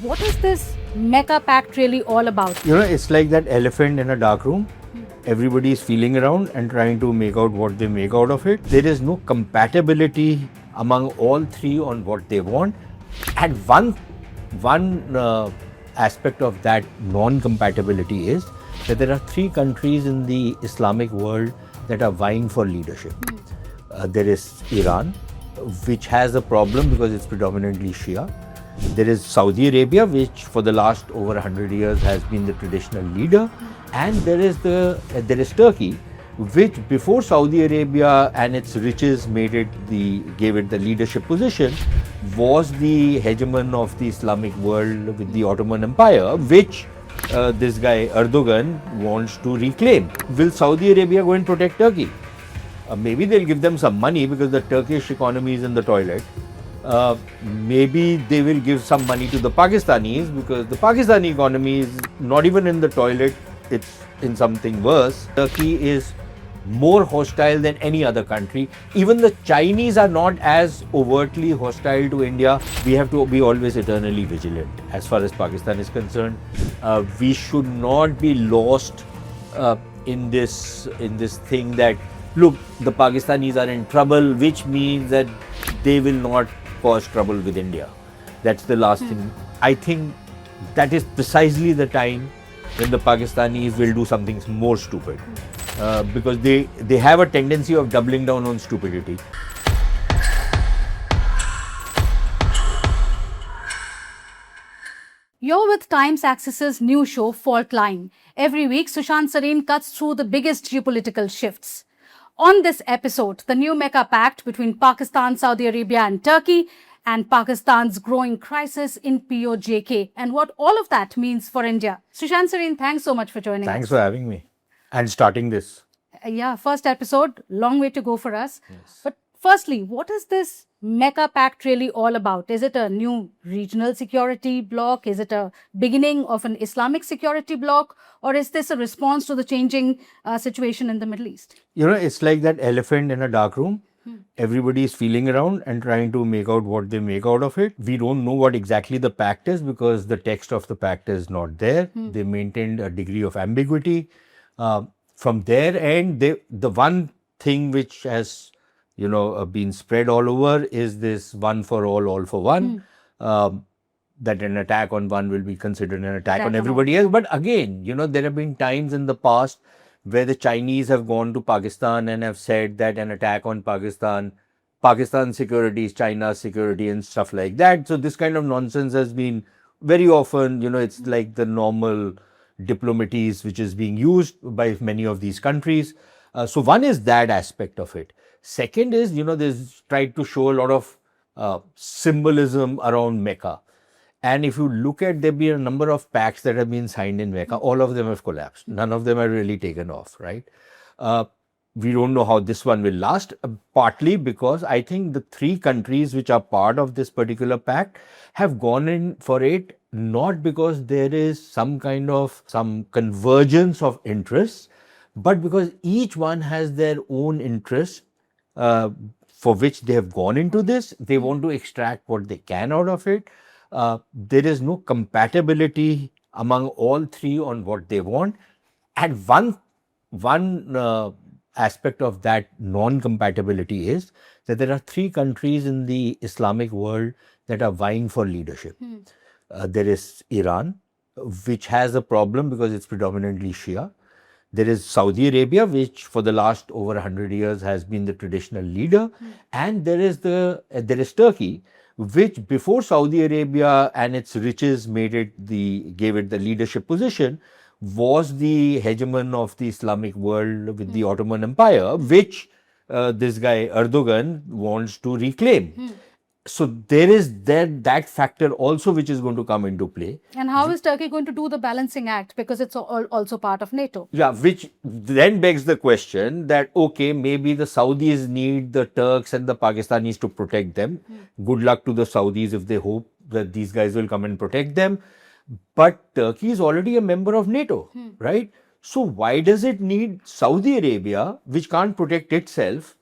What is this Mecca Pact really all about? It's like that elephant in a dark room. Everybody is feeling around and trying to make out what they make out of it. There is no compatibility among all three on what they want. And one aspect of that non-compatibility is that there are three countries in the Islamic world that are vying for leadership. There is Iran, which has a problem because it's predominantly Shia. There is Saudi Arabia, which for the last over 100 years has been the traditional leader, and there is Turkey, which before Saudi Arabia and its riches gave it the leadership position, was the hegemon of the Islamic world with the Ottoman Empire, which this guy Erdogan wants to reclaim. Will Saudi Arabia go and protect Turkey? Maybe they'll give them some money because the Turkish economy is in the toilet. Maybe they will give some money to the Pakistanis because the Pakistani economy is not even in the toilet, it's in something worse. Turkey is more hostile than any other country. Even the Chinese are not as overtly hostile to India. We have to be always eternally vigilant as far as Pakistan is concerned. We should not be lost in this thing that, look, the Pakistanis are in trouble, which means that they will not cause trouble with India. That's the last thing. I think that is precisely the time when the Pakistanis will do something more stupid. Because they have a tendency of doubling down on stupidity. You're with Times Access's new show, Faultline. Every week, Sushant Sareen cuts through the biggest geopolitical shifts. On this episode, the new Mecca Pact between Pakistan, Saudi Arabia and Turkey, and Pakistan's growing crisis in PoJK, and what all of that means for India. Sushant Sareen, thanks so much for joining us. Thanks for having me and starting this. Yeah, first episode, long way to go for us. Yes. But firstly, what is this Mecca Pact really all about? Is it a new regional security bloc? Is it a beginning of an Islamic security bloc? Or is this a response to the changing situation in the Middle East? It's like that elephant in a dark room. Everybody is feeling around and trying to make out what they make out of it. We don't know what exactly the pact is because the text of the pact is not there. They maintained a degree of ambiguity. From their end, the one thing which has been spread all over is this one for all for one. That an attack on one will be considered an attack on everybody else. But again, there have been times in the past where the Chinese have gone to Pakistan and have said that an attack on Pakistan's security is China's security and stuff like that. So this kind of nonsense has been very often, it's like the normal diplomatics which is being used by many of these countries. So one is that aspect of it. Second is, there's tried to show a lot of symbolism around Mecca. And if you look at, there be a number of pacts that have been signed in Mecca, all of them have collapsed. None of them are really taken off, right? We don't know how this one will last, partly because I think the three countries which are part of this particular pact have gone in for it, not because there is some convergence of interests, but because each one has their own interests for which they have gone into this. They want to extract what they can out of it. There is no compatibility among all three on what they want. And one aspect of that non-compatibility is that there are three countries in the Islamic world that are vying for leadership. There is Iran, which has a problem because it's predominantly Shia. There is Saudi Arabia, which for the last over 100 years has been the traditional leader. And there is Turkey, which before Saudi Arabia and its riches gave it the leadership position, was the hegemon of the Islamic world with the Ottoman Empire, which this guy Erdogan wants to reclaim. So there is that factor also which is going to come into play. And how is Turkey going to do the balancing act? Because it's also part of NATO. Yeah, which then begs the question that, okay, maybe the Saudis need the Turks and the Pakistanis to protect them. Good luck to the Saudis if they hope that these guys will come and protect them. But Turkey is already a member of NATO, right? So why does it need Saudi Arabia, which can't protect itself?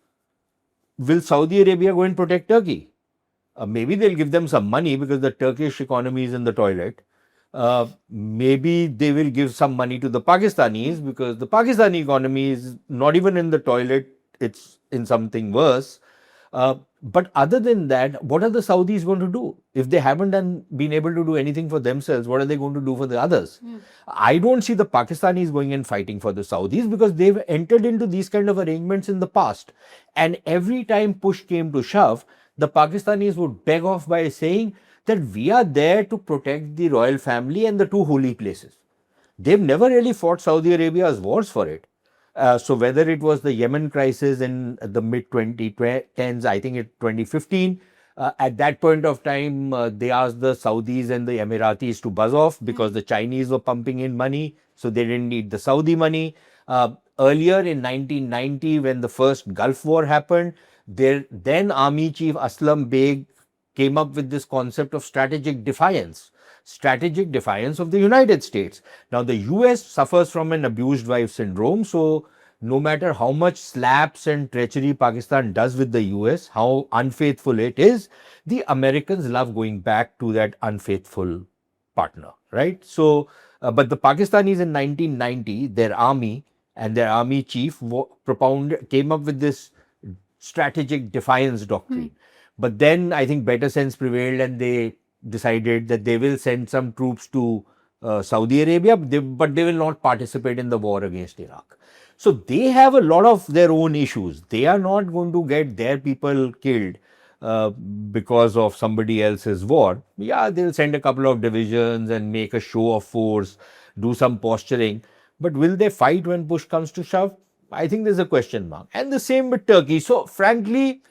Will Saudi Arabia go and protect Turkey? Maybe they'll give them some money because the Turkish economy is in the toilet. Maybe they will give some money to the Pakistanis because the Pakistani economy is not even in the toilet, it's in something worse. But other than that, what are the Saudis going to do? If they haven't been able to do anything for themselves, what are they going to do for the others? I don't see the Pakistanis going and fighting for the Saudis because they've entered into these kind of arrangements in the past. And every time push came to shove, the Pakistanis would beg off by saying that we are there to protect the royal family and the two holy places. They've never really fought Saudi Arabia's wars for it. So whether it was the Yemen crisis in the mid-2010s, I think in 2015, at that point of time, they asked the Saudis and the Emiratis to buzz off because the Chinese were pumping in money, so they didn't need the Saudi money. Earlier in 1990, when the first Gulf War happened, their then army chief Aslam Beg came up with this concept of strategic defiance of the United States. Now, the US suffers from an abused wife syndrome. So, no matter how much slaps and treachery Pakistan does with the US, how unfaithful it is, the Americans love going back to that unfaithful partner, right? So, but the Pakistanis in 1990, their army and their army chief came up with this strategic defiance doctrine. But then I think better sense prevailed and they decided that they will send some troops to Saudi Arabia, but they will not participate in the war against Iraq. So they have a lot of their own issues. They are not going to get their people killed because of somebody else's war. Yeah, they'll send a couple of divisions and make a show of force, do some posturing. But will they fight when push comes to shove? I think there's a question mark. And the same with Turkey. So frankly,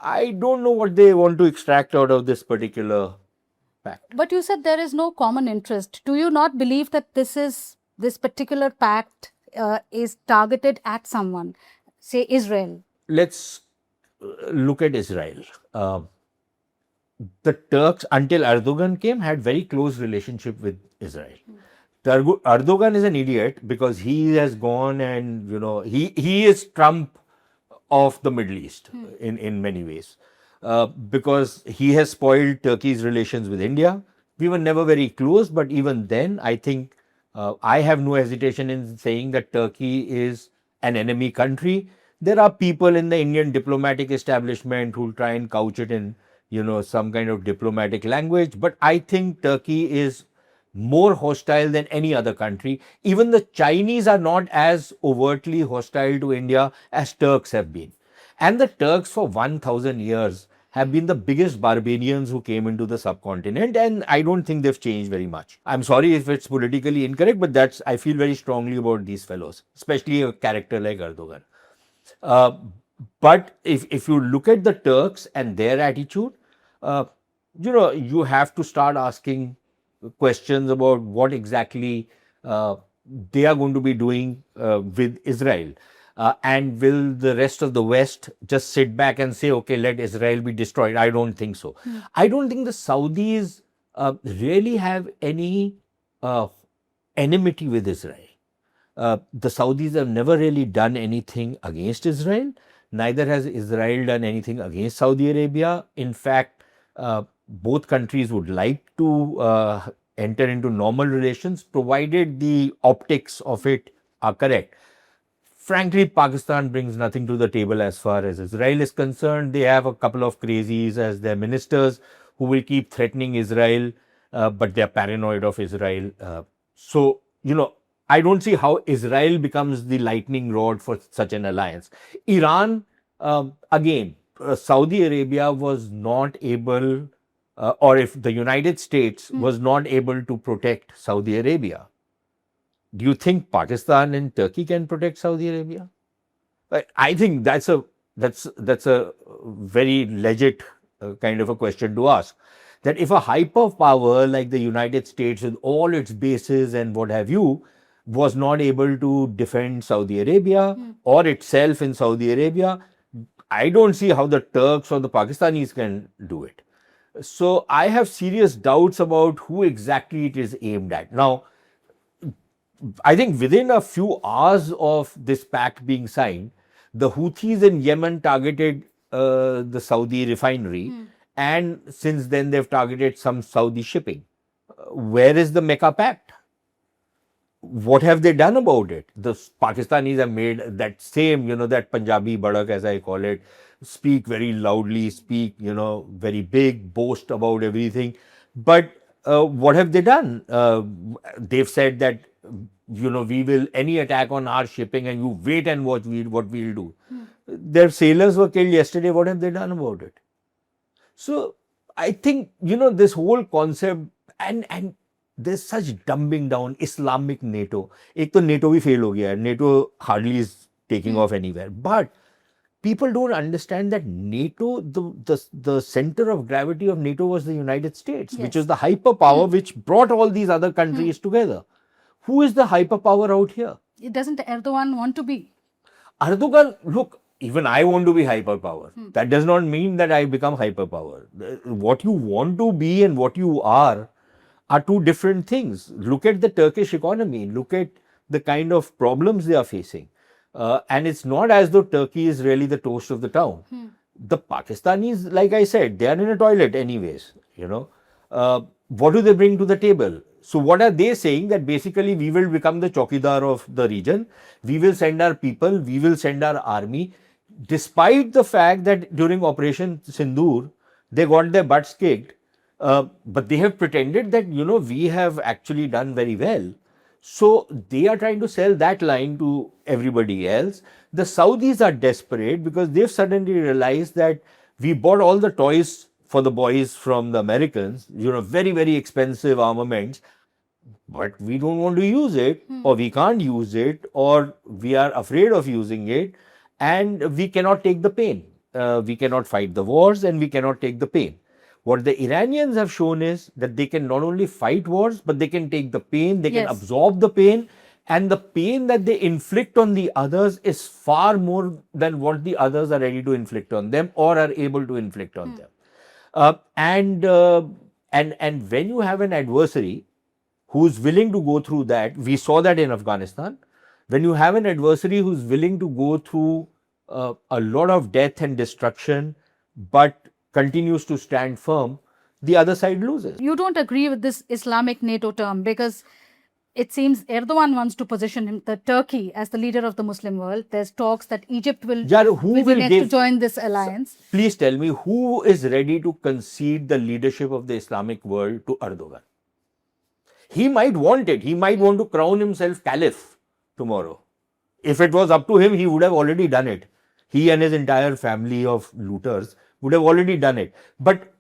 I don't know what they want to extract out of this particular pact. But you said there is no common interest. Do you not believe that this particular pact is targeted at someone, say Israel? Let's look at Israel. The Turks, until Erdogan came, had very close relationship with Israel. Erdogan is an idiot because he has gone and, he is Trump of the Middle East in many ways. Because he has spoiled Turkey's relations with India. We were never very close, but even then, I think I have no hesitation in saying that Turkey is an enemy country. There are people in the Indian diplomatic establishment who try and couch it in, some kind of diplomatic language. But I think Turkey is more hostile than any other country. Even the Chinese are not as overtly hostile to India as Turks have been. And the Turks for 1,000 years have been the biggest barbarians who came into the subcontinent, and I don't think they've changed very much. I'm sorry if it's politically incorrect, but I feel very strongly about these fellows, especially a character like Erdogan. But if you look at the Turks and their attitude, you have to start asking questions about what exactly they are going to be doing with Israel. And will the rest of the West just sit back and say, okay, let Israel be destroyed? I don't think so. I don't think the Saudis really have any enmity with Israel. The Saudis have never really done anything against Israel. Neither has Israel done anything against Saudi Arabia. In fact, both countries would like to enter into normal relations, provided the optics of it are correct. Frankly, Pakistan brings nothing to the table as far as Israel is concerned. They have a couple of crazies as their ministers who will keep threatening Israel, but they're paranoid of Israel. So, I don't see how Israel becomes the lightning rod for such an alliance. Iran, again, Saudi Arabia was not able, or if the United States was not able to protect Saudi Arabia, do you think Pakistan and Turkey can protect Saudi Arabia? I think that's a very legit kind of a question to ask. That if a hyperpower like the United States with all its bases and what have you was not able to defend Saudi Arabia or itself in Saudi Arabia, I don't see how the Turks or the Pakistanis can do it. So I have serious doubts about who exactly it is aimed at. Now, I think within a few hours of this pact being signed, the Houthis in Yemen targeted the Saudi refinery and since then they've targeted some Saudi shipping. Where is the Mecca Pact? What have they done about it? The Pakistanis have made that same, that Punjabi Badak, as I call it, speak very loudly, speak, very big, boast about everything. But what have they done? They've said that, we will, any attack on our shipping, and you wait and watch what we'll do. Their sailors were killed yesterday. What have they done about it? So I think, this whole concept, and there's such dumbing down. Islamic NATO. एक तो NATO भी fail हो गया है. NATO hardly is taking off anywhere. But people don't understand that NATO, the center of gravity of NATO was the United States, which is the hyperpower which brought all these other countries together. Who is the hyperpower out here? It doesn't Erdogan want to be? Erdogan, look, even I want to be hyperpower. That does not mean that I become hyperpower. What you want to be and what you are two different things. Look at the Turkish economy. Look at the kind of problems they are facing. And it's not as though Turkey is really the toast of the town. The Pakistanis, like I said, they are in a toilet anyways, What do they bring to the table? So what are they saying? That basically we will become the chokidar of the region. We will send our people. We will send our army. Despite the fact that during Operation Sindoor, they got their butts kicked. But they have pretended that, we have actually done very well. So they are trying to sell that line to everybody else. The Saudis are desperate because they've suddenly realized that we bought all the toys for the boys from the Americans, very, very expensive armaments, but we don't want to use it, or we can't use it, or we are afraid of using it, and we cannot take the pain. We cannot fight the wars, and we cannot take the pain. What the Iranians have shown is that they can not only fight wars, but they can take the pain, they can absorb the pain, and the pain that they inflict on the others is far more than what the others are ready to inflict on them or are able to inflict on them. And when you have an adversary who's willing to go through that, we saw that in Afghanistan. When you have an adversary who's willing to go through a lot of death and destruction, but continues to stand firm, the other side loses. You don't agree with this Islamic NATO term because it seems Erdogan wants to position Turkey as the leader of the Muslim world. There's talks that Egypt will be next to join this alliance. Please tell me, who is ready to concede the leadership of the Islamic world to Erdogan? He might want it. He might want to crown himself caliph tomorrow. If it was up to him, he would have already done it. He and his entire family of looters would have already done it. But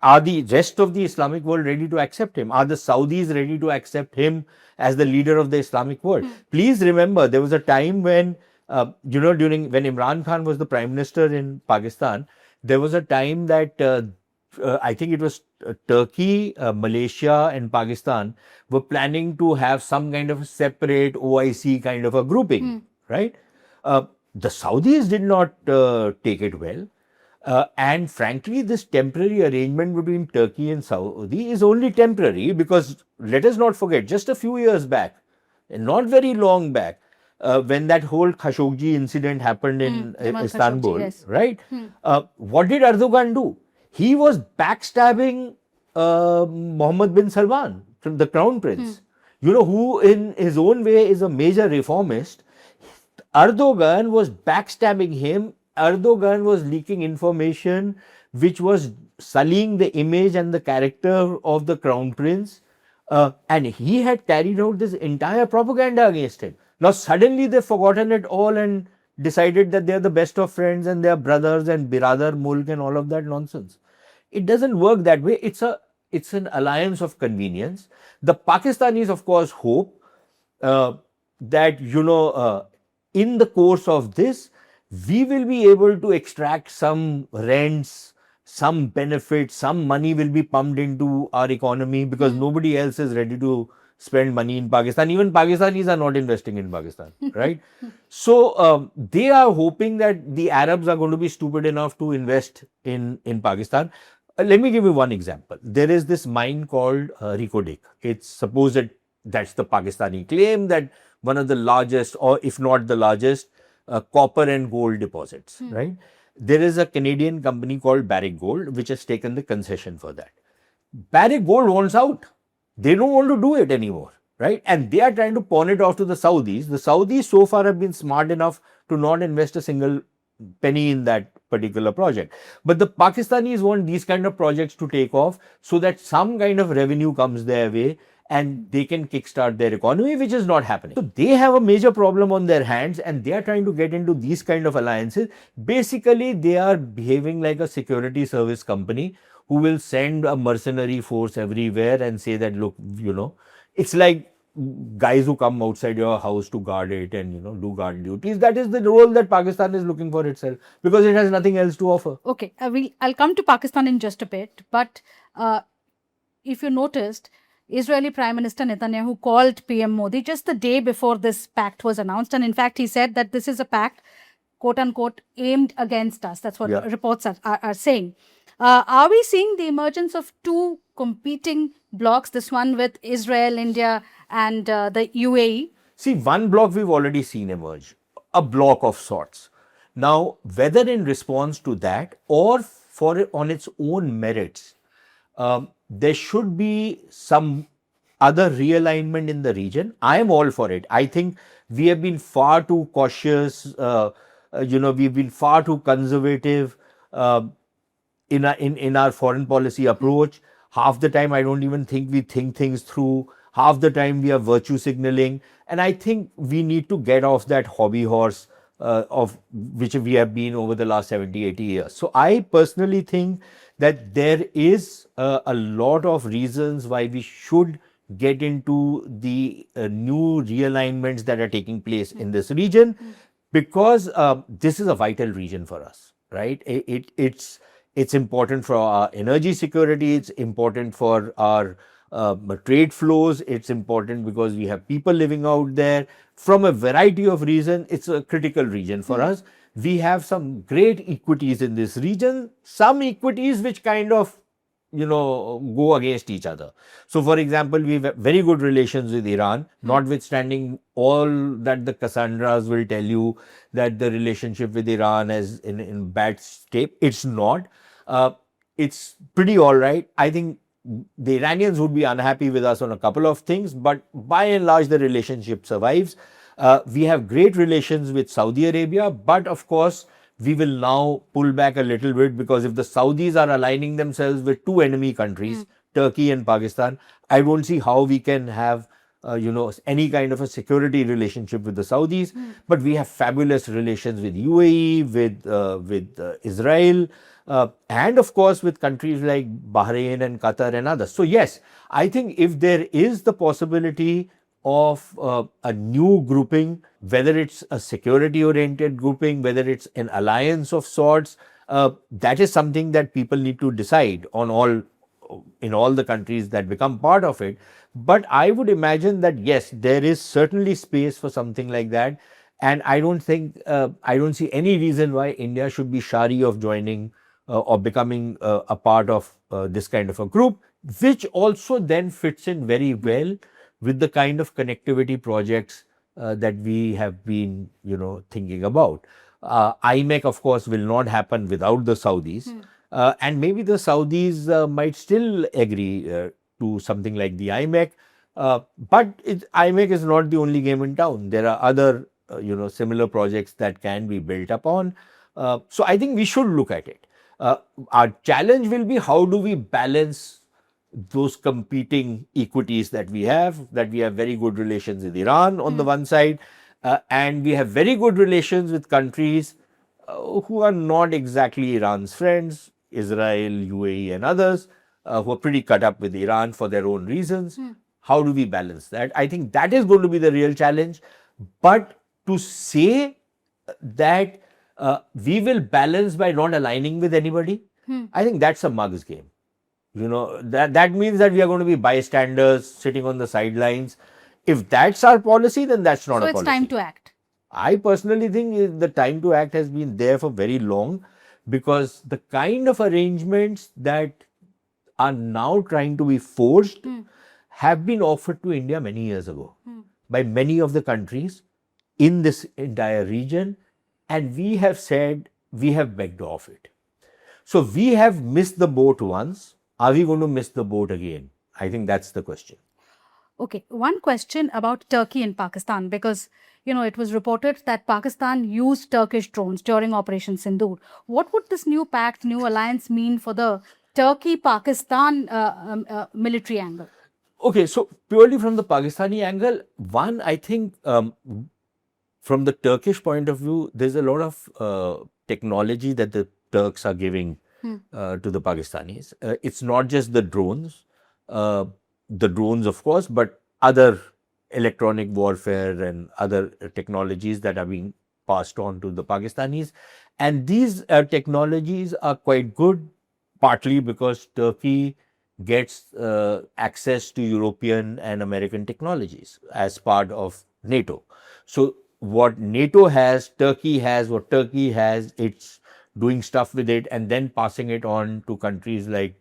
are the rest of the Islamic world ready to accept him? Are the Saudis ready to accept him as the leader of the Islamic world? Please remember, there was a time when, when Imran Khan was the prime minister in Pakistan, there was a time that I think it was Turkey, Malaysia and Pakistan were planning to have some kind of a separate OIC kind of a grouping, right? The Saudis did not take it well. And frankly, this temporary arrangement between Turkey and Saudi is only temporary because let us not forget, just a few years back, not very long back, when that whole Khashoggi incident happened in Istanbul, right? What did Erdogan do? He was backstabbing Mohammed bin Salman, the crown prince, who in his own way is a major reformist. Erdogan was backstabbing him. Erdogan was leaking information which was sullying the image and the character of the crown prince. And he had carried out this entire propaganda against him. Now suddenly they've forgotten it all and decided that they're the best of friends and they're brothers and biradar mulk and all of that nonsense. It doesn't work that way. It's an alliance of convenience. The Pakistanis, of course, hope that, in the course of this, we will be able to extract some rents, some benefits, some money will be pumped into our economy because nobody else is ready to spend money in Pakistan. Even Pakistanis are not investing in Pakistan, right? So they are hoping that the Arabs are going to be stupid enough to invest in Pakistan. Let me give you one example. There is this mine called Rikodik. It's supposed that that's the Pakistani claim that one of the largest, or if not the largest, copper and gold deposits, right? there is a Canadian company called Barrick Gold, which has taken the concession for that. Barrick Gold wants out. They don't want to do it anymore, right? And they are trying to pawn it off to the Saudis. The Saudis so far have been smart enough to not invest a single penny in that particular project. But the Pakistanis want these kind of projects to take off so that some kind of revenue comes their way and they can kickstart their economy, which is not happening. So they have a major problem on their hands and they are trying to get into these kind of alliances. Basically, they are behaving like a security service company who will send a mercenary force everywhere and say that, look, it's like guys who come outside your house to guard it and, do guard duties. That is the role that Pakistan is looking for itself because it has nothing else to offer. Okay, I'll come to Pakistan in just a bit. But if you noticed, Israeli Prime Minister Netanyahu called PM Modi just the day before this pact was announced. And in fact, he said that this is a pact, quote unquote, aimed against us. That's what reports are saying. Are we seeing the emergence of two competing blocs, this one with Israel, India and the UAE? See, one bloc we've already seen emerge, a bloc of sorts. Now, whether in response to that or on its own merits, there should be some other realignment in the region. I am all for it. I think we have been far too cautious. We've been far too conservative in our foreign policy approach. Half the time, I don't even think we think things through. Half the time, we are virtue signaling. And I think we need to get off that hobby horse of which we have been over the last 70, 80 years. So I personally think that there is a lot of reasons why we should get into the new realignments that are taking place in this region, because this is a vital region for us, right? It's important for our energy security. It's important for our trade flows. It's important because we have people living out there. From a variety of reasons, it's a critical region for us. We have some great equities in this region, some equities which kind of, go against each other. So, for example, we have very good relations with Iran, notwithstanding all that the Cassandras will tell you that the relationship with Iran is in bad state. It's not. It's pretty all right. I think the Iranians would be unhappy with us on a couple of things, but by and large, the relationship survives. We have great relations with Saudi Arabia, but of course, we will now pull back a little bit because if the Saudis are aligning themselves with two enemy countries, Turkey and Pakistan, I don't see how we can have any kind of a security relationship with the Saudis. But we have fabulous relations with UAE, with Israel, and of course with countries like Bahrain and Qatar and others. So yes, I think if there is the possibility of a new grouping, whether it's a security-oriented grouping, whether it's an alliance of sorts, that is something that people need to decide on in all the countries that become part of it. But I would imagine that yes, there is certainly space for something like that, and I don't see any reason why India should be shy of joining or becoming a part of this kind of a group, which also then fits in very well with the kind of connectivity projects that we have been, thinking about. IMEC, of course, will not happen without the Saudis. And maybe the Saudis might still agree to something like the IMEC. But IMEC is not the only game in town. There are other, similar projects that can be built upon. So I think we should look at it. Our challenge will be how do we balance those competing equities that we have very good relations with Iran on the one side, and we have very good relations with countries who are not exactly Iran's friends, Israel, UAE and others, who are pretty cut up with Iran for their own reasons. How do we balance that? I think that is going to be the real challenge. But to say that we will balance by not aligning with anybody, I think that's a mug's game. That means that we are going to be bystanders sitting on the sidelines. If that's our policy, then that's not a policy. So it's time to act. I personally think the time to act has been there for very long, because the kind of arrangements that are now trying to be forced have been offered to India many years ago by many of the countries in this entire region. And we have said we have begged off it. So we have missed the boat once. Are we going to miss the boat again? I think that's the question. Okay, one question about Turkey and Pakistan, because it was reported that Pakistan used Turkish drones during Operation Sindoor. What would this new pact, new alliance mean for the Turkey-Pakistan military angle? Okay, so purely from the Pakistani angle, one, I think from the Turkish point of view, there's a lot of technology that the Turks are giving to the Pakistanis. It's not just the drones, of course, but other electronic warfare and other technologies that are being passed on to the Pakistanis. And these technologies are quite good, partly because Turkey gets access to European and American technologies as part of NATO. So what NATO has, Turkey has, what Turkey has, it's doing stuff with it and then passing it on to countries like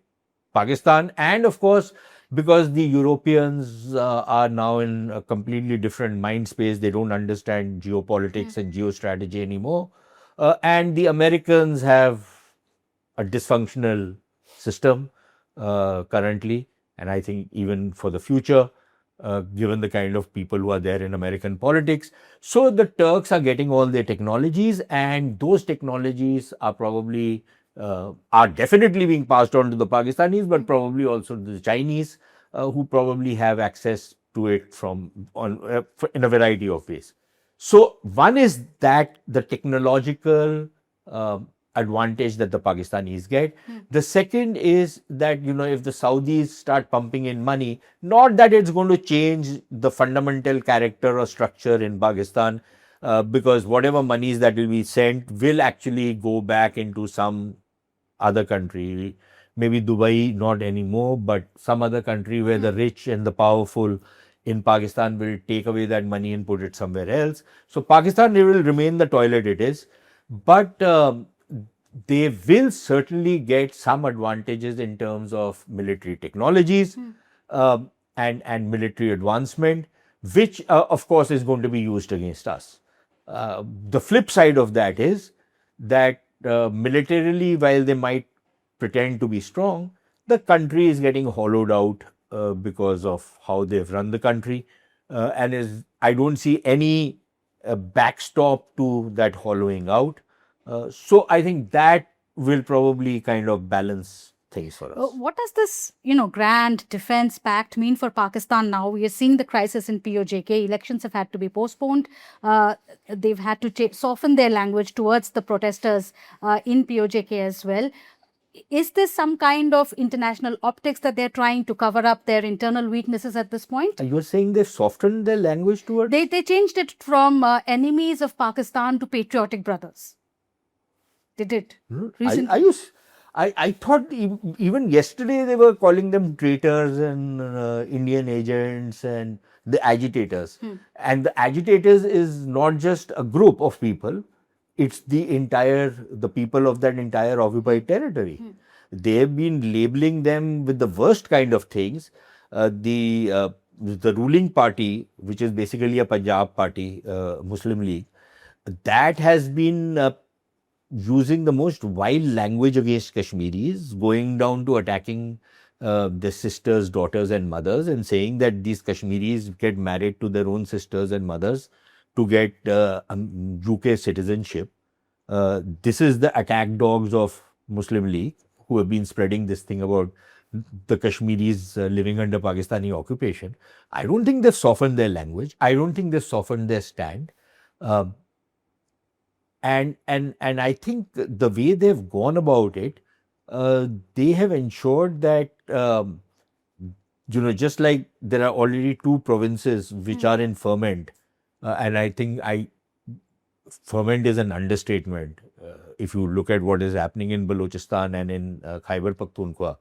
Pakistan. And of course, because the Europeans are now in a completely different mind space, they don't understand geopolitics and geostrategy anymore. And the Americans have a dysfunctional system currently, and I think even for the future, given the kind of people who are there in American politics. So the Turks are getting all their technologies, and those technologies are probably are definitely being passed on to the Pakistanis, but probably also the Chinese, who probably have access to it in a variety of ways. So one is that the technological advantage that the Pakistanis get. The second is that, if the Saudis start pumping in money, not that it's going to change the fundamental character or structure in Pakistan, because whatever monies that will be sent will actually go back into some other country, maybe Dubai, not anymore, but some other country where the rich and the powerful in Pakistan will take away that money and put it somewhere else. So Pakistan will remain the toilet it is, but they will certainly get some advantages in terms of military technologies and military advancement, which of course is going to be used against us. The flip side of that is that militarily, while they might pretend to be strong, the country is getting hollowed out because of how they've run the country, and I don't see any backstop to that hollowing out. So I think that will probably kind of balance things for us. What does this, grand defense pact mean for Pakistan now? We are seeing the crisis in PoJK. Elections have had to be postponed. They've had to soften their language towards the protesters in PoJK as well. Is this some kind of international optics that they're trying to cover up their internal weaknesses at this point? You're saying they've softened their language towards? They changed it from enemies of Pakistan to patriotic brothers. They did. I thought even yesterday they were calling them traitors and Indian agents and the agitators. And the agitators is not just a group of people, it's the people of that entire occupied territory. They have been labeling them with the worst kind of things. The ruling party, which is basically a Punjab party, Muslim League, that has been using the most vile language against Kashmiris, going down to attacking their sisters, daughters and mothers, and saying that these Kashmiris get married to their own sisters and mothers to get UK citizenship. This is the attack dogs of Muslim League, who have been spreading this thing about the Kashmiris living under Pakistani occupation. I don't think they've softened their language. I don't think they've softened their stand. And I think the way they've gone about it, they have ensured that, just like there are already two provinces which are in ferment, and I think ferment is an understatement. If you look at what is happening in Balochistan and in Khyber Pakhtunkhwa.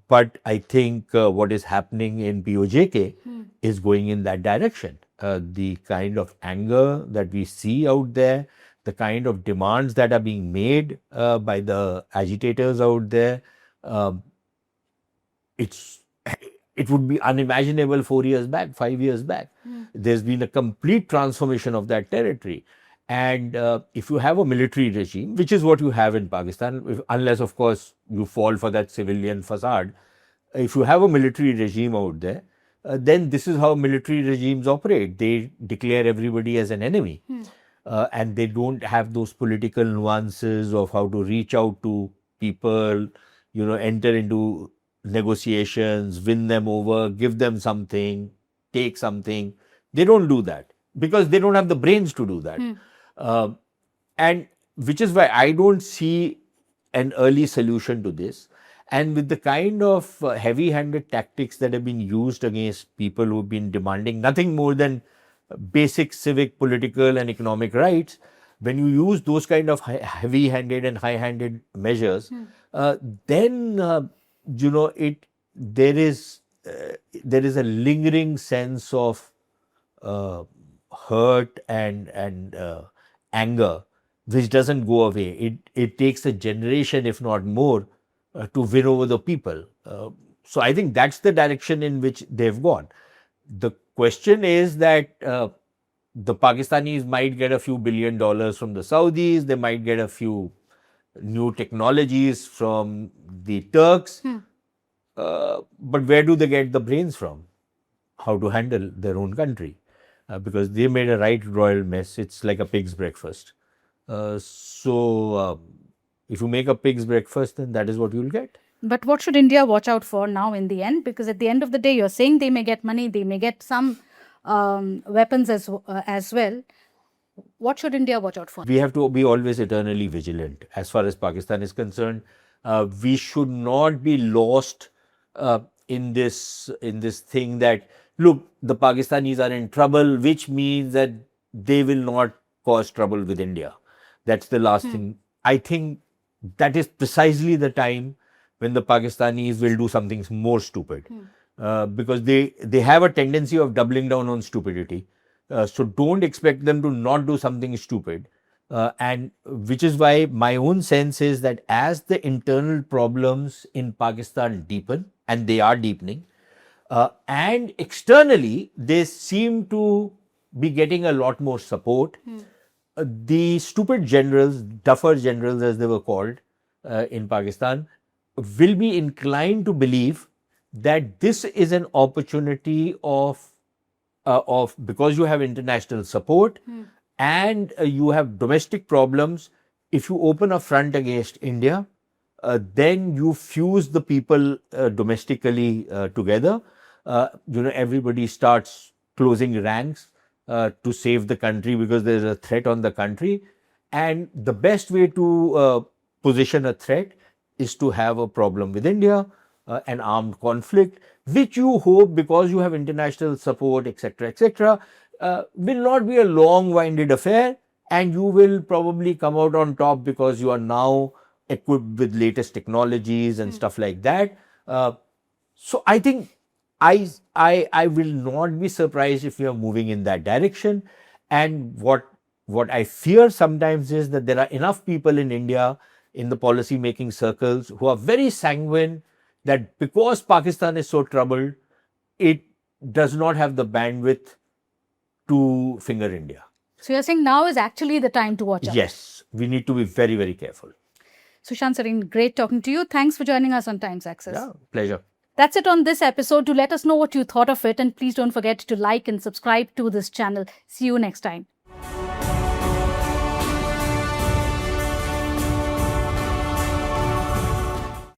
But I think what is happening in PoJK is going in that direction. The kind of anger that we see out there, the kind of demands that are being made by the agitators out there, it would be unimaginable 4 years back, 5 years back. There's been a complete transformation of that territory. And if you have a military regime, which is what you have in Pakistan, unless, of course, you fall for that civilian facade, if you have a military regime out there, then this is how military regimes operate. They declare everybody as an enemy. And they don't have those political nuances of how to reach out to people, enter into negotiations, win them over, give them something, take something. They don't do that because they don't have the brains to do that. And which is why I don't see an early solution to this. And with the kind of heavy-handed tactics that have been used against people who've been demanding nothing more than basic civic, political and economic rights, when you use those kind of heavy-handed and high-handed measures, then there is a lingering sense of hurt and anger which doesn't go away. It takes a generation, if not more, to win over the people. So I think that's the direction in which they've gone. The question is that the Pakistanis might get a few $1 billion from the Saudis, they might get a few new technologies from the Turks, but where do they get the brains from? How to handle their own country? Because they made a right royal mess. It's like a pig's breakfast. So if you make a pig's breakfast, then that is what you'll get. But what should India watch out for now in the end? Because at the end of the day, you're saying they may get money, they may get some weapons as well. What should India watch out for? We have to be always eternally vigilant as far as Pakistan is concerned. We should not be lost in this thing that, look, the Pakistanis are in trouble, which means that they will not cause trouble with India. That's the last thing. I think that is precisely the time when the Pakistanis will do something more stupid, because they have a tendency of doubling down on stupidity. So don't expect them to not do something stupid. And which is why my own sense is that as the internal problems in Pakistan deepen, and they are deepening, and externally they seem to be getting a lot more support. The stupid generals, duffer generals as they were called in Pakistan, will be inclined to believe that this is an opportunity of because you have international support and you have domestic problems. If you open a front against India, then you fuse the people domestically together. Everybody starts closing ranks to save the country because there is a threat on the country. And the best way to position a threat is to have a problem with India, an armed conflict, which you hope, because you have international support, etc., will not be a long-winded affair, and you will probably come out on top because you are now equipped with latest technologies and stuff like that. So I think I will not be surprised if we are moving in that direction. And what I fear sometimes is that there are enough people in India in the policy making circles who are very sanguine that because Pakistan is so troubled, it does not have the bandwidth to finger India. So you're saying now is actually the time to watch out? Yes, we need to be very, very careful. Sushant Sareen, great talking to you. Thanks for joining us on Times Access. Yeah, pleasure. That's it on this episode. Do let us know what you thought of it, and please don't forget to like and subscribe to this channel. See you next time.